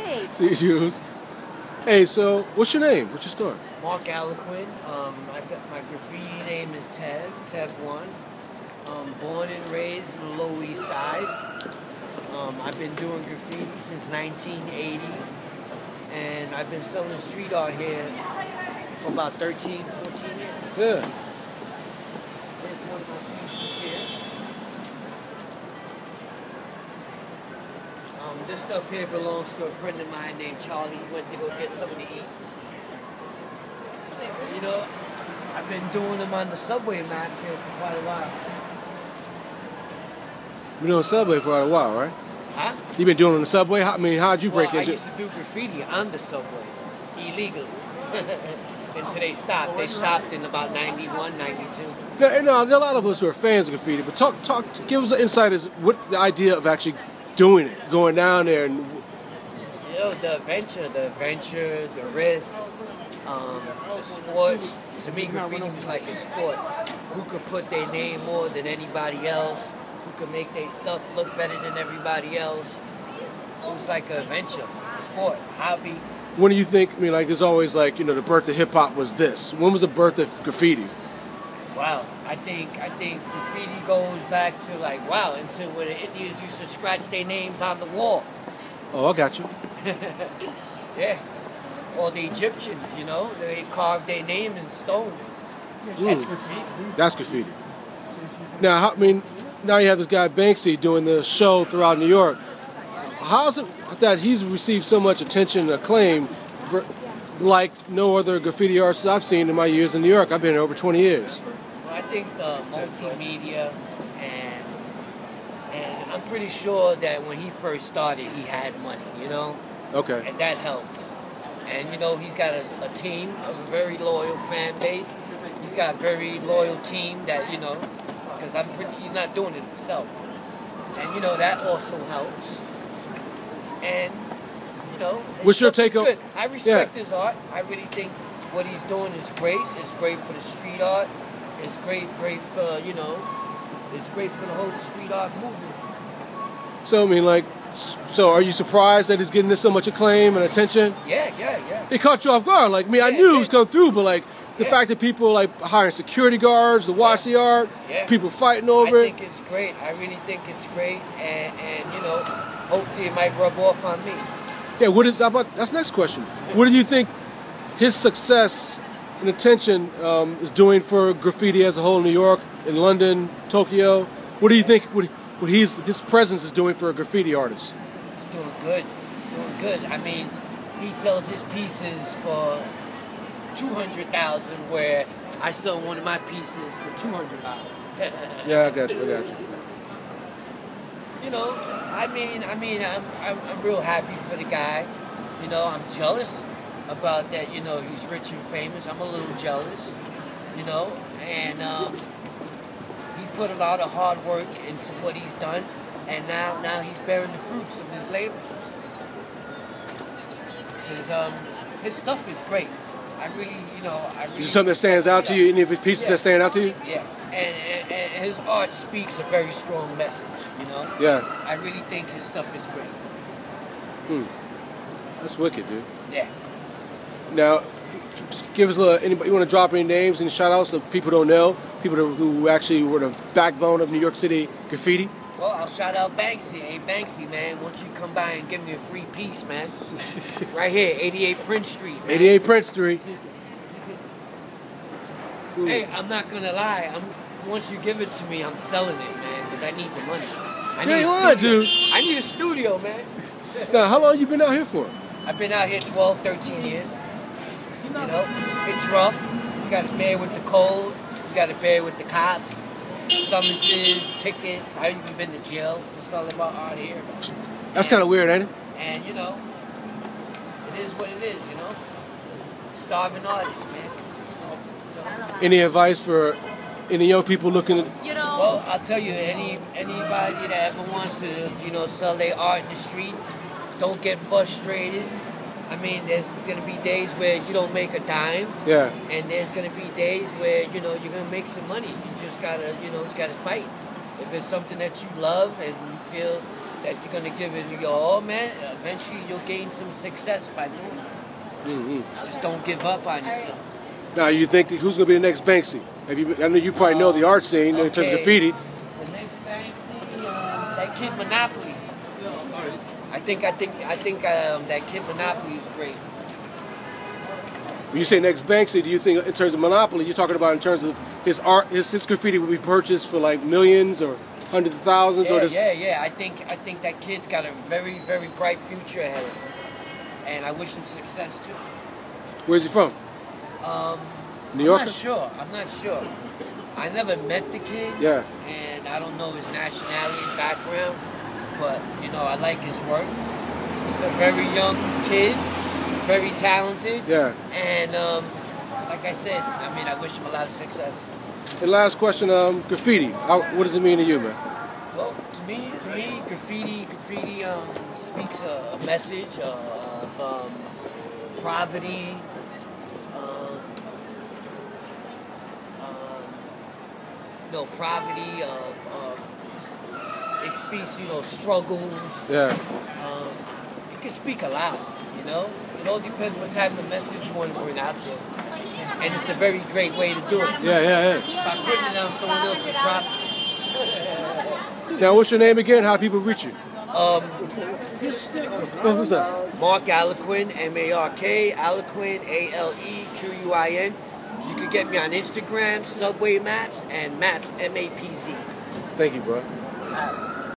Hey. See you. Hey, so what's your name? What's your story? Mark Alequin. My graffiti name is Ted1. Born and raised in the Lower East Side. I've been doing graffiti since 1980, and I've been selling street art here for about 13, 14 years. Yeah. Here's one of my pieces here. This stuff here belongs to a friend of mine named Charlie. He went to go get something to eat. You know, I've been doing them on the subway map here for quite a while. You've been doing Subway for quite a while, right? Huh? You've been doing it on the Subway? How'd you break I into it? used to do graffiti on the subways, illegally. Until they stopped. They stopped in about 91, 92. No, there are a lot of us who are fans of graffiti, but give us an insight as what the idea of actually doing it, going down there and... You know, the adventure, the risk, the sport. To me, graffiti was like a sport. Who could put their name more than anybody else? Who could make their stuff look better than everybody else? It was like an adventure, sport, hobby. When do you think, there's always the birth of hip-hop was this. When was the birth of graffiti? Wow, I think graffiti goes back to until when the Indians used to scratch their names on the wall. Oh, I got you. Yeah. Or the Egyptians, they carved their name in stone. That's graffiti. That's graffiti. Now, now you have this guy Banksy doing the show throughout New York. How is it that he's received so much attention and acclaim like no other graffiti artist I've seen in my years in New York? I've been here over 20 years. Well, I think the multimedia and I'm pretty sure that when he first started, he had money, Okay. And that helped. And, he's got a team, a very loyal fan base. He's got a very loyal team that, because he's not doing it himself. And, that also helps. And, what's your take on? Good. I respect his art. I really think what he's doing is great. It's great for the street art. It's great for, it's great for the whole street art movement. So, so are you surprised that he's getting so much acclaim and attention? Yeah. It caught you off guard. I knew it was coming through, but the fact that people hiring security guards to watch the art, people fighting over it. I think it's great. I really think it's great, and hopefully it might rub off on me. Yeah, that's the next question. What do you think his success and attention is doing for graffiti as a whole in New York, in London, Tokyo? What do you think what his presence is doing for a graffiti artist? It's doing good. He sells his pieces for $200,000, where I sell one of my pieces for $200. Yeah, I got you. I'm real happy for the guy. I'm jealous about that. He's rich and famous. I'm a little jealous. And he put a lot of hard work into what he's done, and now he's bearing the fruits of his labor. His stuff is great. I really. Is there something that stands out to you? Any of his pieces that stand out to you? Yeah, and his art speaks a very strong message. Yeah. I really think his stuff is great. That's wicked, dude. Yeah. Now, give us anybody, you want to drop any names, any shout-outs of people who don't know, people who actually were the backbone of New York City graffiti? Well, I'll shout out Banksy. Hey, Banksy, man, why don't you come by and give me a free piece, man? Right here, 88 Prince Street, man. 88 Prince Street. Hey, I'm not going to lie. Once you give it to me, I'm selling it, man, because I need the money. I need a studio, man. Now, how long you been out here for? I've been out here 12, 13 years. It's rough. You got to bear with the cold. You got to bear with the cops. Summonses, tickets. I've even been to jail for selling my art here. That's kind of weird, ain't it? And, it is what it is, Starving artists, man. So, Any advice for any young people looking at... Well, I'll tell you, anybody that ever wants to, sell their art in the street, don't get frustrated. There's going to be days where you don't make a dime. Yeah. And there's going to be days where, you're going to make some money. You just got to, fight. If it's something that you love and you feel that you're gonna give it your all, man. Eventually, you'll gain some success by doing it. Just don't give up on yourself. Now, you think who's going to be the next Banksy? I know you probably know the art scene in terms of graffiti. The next Banksy, that kid Monopoly. I think that kid Monopoly is great. When you say next Banksy, do you think in terms of Monopoly, you're talking about in terms of his art, his graffiti will be purchased for like millions or hundreds of thousands? Yeah. I think that kid's got a very, very bright future ahead of him. And I wish him success too. Where's he from? New York? I'm not sure. I never met the kid. Yeah. And I don't know his nationality and background. But, you know, I like his work. He's a very young kid, very talented. Yeah. And, like I said, I mean, I wish him a lot of success. And last question, graffiti. What does it mean to you, man? Well, to me, graffiti speaks a message of poverty, it speaks, struggles. Yeah. It can speak a lot, you know. It all depends what type of message you want to bring out there. And it's a very great way to do it. Yeah. By putting it on someone else's property. Now, what's your name again? How do people reach you? Who's that? Mark Alequin, M-A-R-K, Alequin, A-L-E-Q-U-I-N. You can get me on Instagram, Subway Maps, and Maps, M-A-P-Z. Thank you, bro.